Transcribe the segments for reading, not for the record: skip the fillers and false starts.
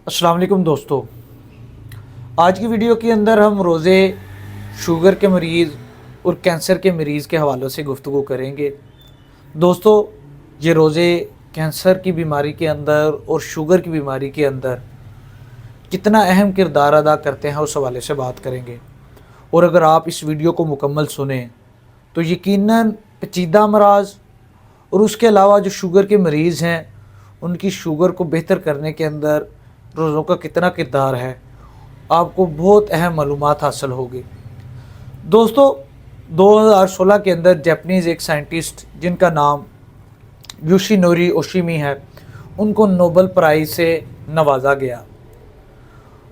अस्सलाम वालेकुम दोस्तों। आज की वीडियो के अंदर हम रोज़े शुगर के मरीज़ और कैंसर के मरीज़ के हवालों से गुफ्तगू करेंगे। दोस्तों, ये रोज़े कैंसर की बीमारी के अंदर और शुगर की बीमारी के अंदर कितना अहम किरदार अदा करते हैं उस हवाले से बात करेंगे। और अगर आप इस वीडियो को मुकम्मल सुने तो यकीनन पेचीदा अमराज और उसके अलावा जो शुगर के मरीज़ हैं उनकी शुगर को बेहतर करने के अंदर रोज़ों का कितना किरदार है, आपको बहुत अहम मालूमात हासिल होगी। दोस्तों, 2016 के अंदर जापानीज़ एक साइंटिस्ट जिनका नाम योशिनोरी ओशिमी है, उनको नोबेल प्राइज़ से नवाजा गया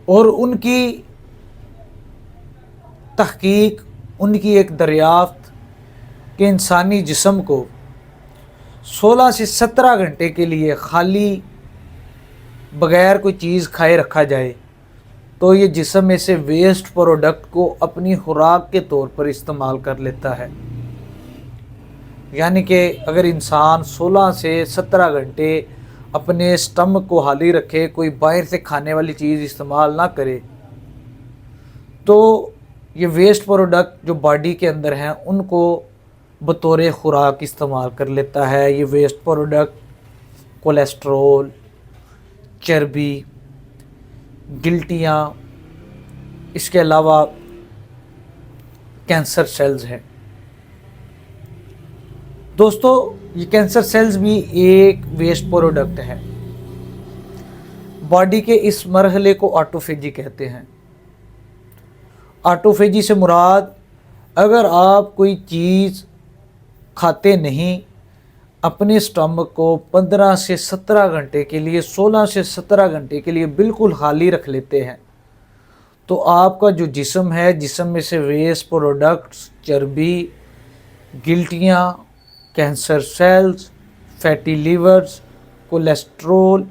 और उनकी तहकीक, उनकी एक दरियाफ्त कि इंसानी जिस्म को 16 से 17 घंटे के लिए खाली बग़ैर कोई चीज़ खाए रखा जाए तो ये जिस्म में से वेस्ट प्रोडक्ट को अपनी खुराक के तौर पर इस्तेमाल कर लेता है। यानी कि अगर इंसान 16 से 17 घंटे अपने स्टमक को खाली रखे, कोई बाहर से खाने वाली चीज़ इस्तेमाल ना करे, तो ये वेस्ट प्रोडक्ट जो बॉडी के अंदर हैं उनको बतौर खुराक इस्तेमाल कर लेता है। ये वेस्ट प्रोडक्ट कोलेस्ट्रॉल, चर्बी, गिल्टियाँ, इसके अलावा कैंसर सेल्स हैं। दोस्तों, ये कैंसर सेल्स भी एक वेस्ट प्रोडक्ट है। बॉडी के इस मरहले को ऑटोफेजी कहते हैं। ऑटोफेजी से मुराद, अगर आप कोई चीज़ खाते नहीं, अपने स्टमक को 15 से 17 घंटे के लिए, 16 से 17 घंटे के लिए बिल्कुल खाली रख लेते हैं, तो आपका जो जिस्म है, जिस्म में से वेस्ट प्रोडक्ट्स, चर्बी, गिल्टियाँ, cancer cells, fatty livers, cholesterol,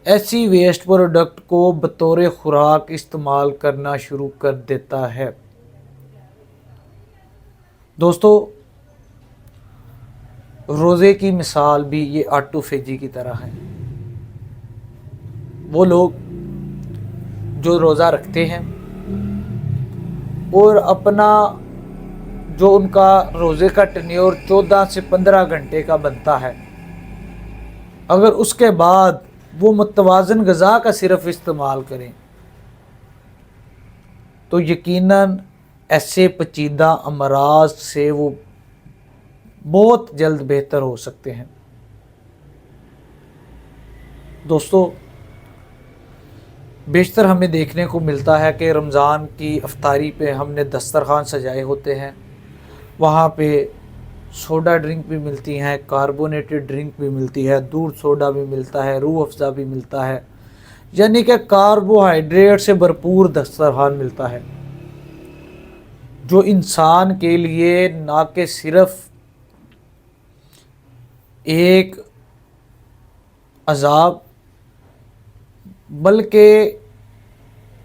ऐसी वेस्ट प्रोडक्ट को बतौर खुराक इस्तेमाल करना शुरू कर देता है। दोस्तों, रोज़े की मिसाल भी ये ऑटोफेजी की तरह है। वो लोग जो रोज़ा रखते हैं और अपना जो उनका रोज़े का टेन्योर 14 से 15 घंटे का बनता है, अगर उसके बाद वो मुतवाज़न ग़िज़ा का सिर्फ इस्तेमाल करें तो यकीनन ऐसे पेचीदा अमराज से वो बहुत जल्द बेहतर हो सकते हैं। दोस्तों, बेशतर हमें देखने को मिलता है कि रमज़ान की अफ्तारी पे हमने दस्तरखान सजाए होते हैं, वहाँ पे सोडा ड्रिंक भी मिलती हैं, कार्बोनेटेड ड्रिंक भी मिलती है, दूध सोडा भी मिलता है, रूह अफ़ज़ा भी मिलता है, यानी कि कार्बोहाइड्रेट से भरपूर दस्तरखान मिलता है, जो इंसान के लिए ना कि सिर्फ एक अज़ाब बल्कि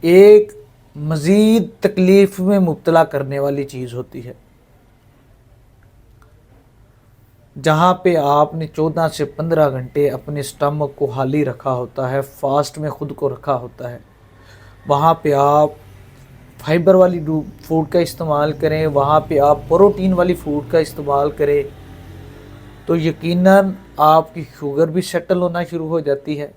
एक मज़ीद तकलीफ़ में मुब्तला करने वाली चीज़ होती है। जहाँ पे आपने 14 से 15 घंटे अपने स्टमक को खाली रखा होता है, फास्ट में ख़ुद को रखा होता है, वहाँ पे आप फाइबर वाली फूड का इस्तेमाल करें, वहाँ पे आप प्रोटीन वाली फूड का इस्तेमाल करें, तो यकीनन आपकी शुगर भी सेटल होना शुरू हो जाती है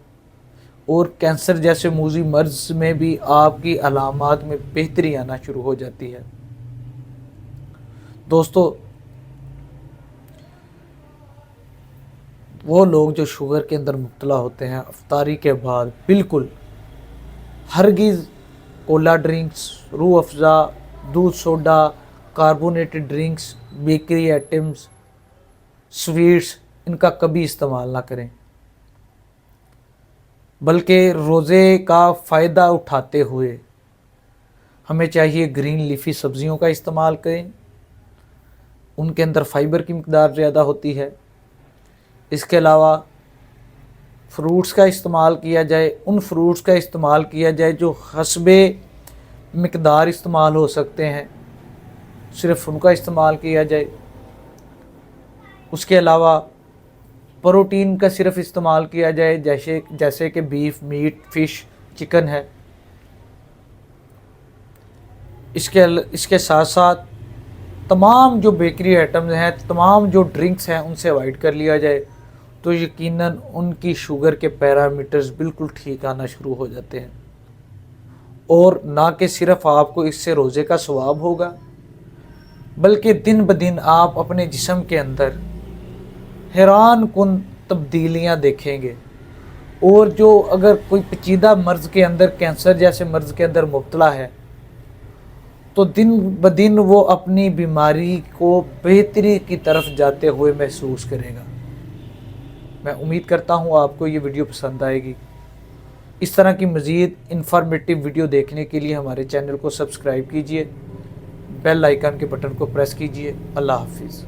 और कैंसर जैसे मूज़ी मर्ज़ में भी आपकी अलामात में बेहतरी आना शुरू हो जाती है। दोस्तों, वो लोग जो शुगर के अंदर मुब्तला होते हैं, अफ्तारी के बाद बिल्कुल हरगिज़ कोला ड्रिंक्स, रूह अफ़ज़ा, दूध soda, carbonated drinks, bakery items, sweets, इनका कभी इस्तेमाल ना करें, बल्कि रोज़े का फ़ायदा उठाते हुए हमें चाहिए ग्रीन लीफी सब्ज़ियों का इस्तेमाल करें। उनके अंदर फ़ाइबर की मिक़दार ज़्यादा होती है। इसके अलावा फ्रूट्स का इस्तेमाल किया जाए, उन फ्रूट्स का इस्तेमाल किया जाए जो हस्बे मिक़दार इस्तेमाल हो सकते हैं, सिर्फ़ उनका इस्तेमाल किया जाए। उसके अलावा प्रोटीन का सिर्फ इस्तेमाल किया जाए, जैसे कि बीफ, मीट, फ़िश, چکن ہے، اس کے ساتھ ساتھ تمام جو بیکری آئٹمز ہیں، تمام جو ڈرنکس ہیں ان سے اوائڈ کر لیا جائے تو یقیناً ان کی شوگر کے پیرامیٹرز بالکل ٹھیک آنا شروع ہو جاتے ہیں، اور نہ کہ صرف آپ کو اس سے روزے کا ثواب ہوگا بلکہ دن بدن آپ اپنے جسم کے اندر حیران کن تبدیلیاں دیکھیں گے، اور جو اگر کوئی پیچیدہ مرض کے اندر، کینسر جیسے مرض کے اندر مبتلا ہے تو دن بدن وہ اپنی بیماری کو بہتری کی طرف جاتے ہوئے محسوس کرے گا۔ میں امید کرتا ہوں آپ کو یہ ویڈیو پسند آئے گی۔ اس طرح کی مزید انفارمیٹیو ویڈیو دیکھنے کے لیے ہمارے چینل کو سبسکرائب کیجئے، بیل آئیکن کے بٹن کو پریس کیجئے۔ اللہ حافظ۔